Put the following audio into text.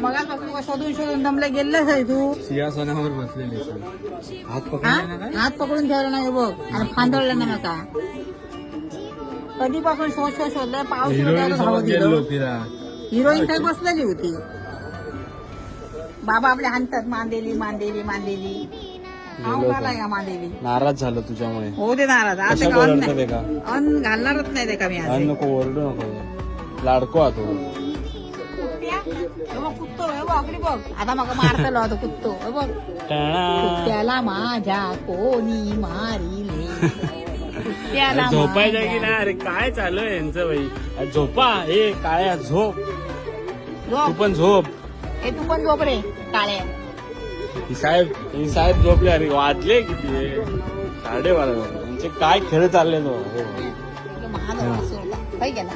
मगापासून शोधून शोधून दमले गेलेच आहे तू. सिंहासनावर बसलेली हात पकडून ठेवला नाही बघ आणि फांदळलं नाही नका. कधीपासून शोधलं पाऊस हिरोईन काही बसलेली होती. बाबा आपल्या हाणतात मांदेली मांदेली मांदेली. मांदेली नाराज झालं तुझ्यामुळे. हो ते नाराज. आता अन्न घालणारच नाही ते का मी आज. नको ओरडू नको. लाडको आतो कुत्तो आकडी बघ. आता मग मारतलो होतो कुत्तो बघ. कुत्त्याला माझ्या कोणी मारिले. कुत्त्याला झोपायचं की नाही. अरे काय चालू आहे यांचं बाई. झोपा. हे काळ्या झोप. तू पण झोप. हे तू पण झोप रे काळ्या. ही साहेब झोपले. अरे वाजले किती 12:30 यांचे काय खेळ चालले तो. महान गेला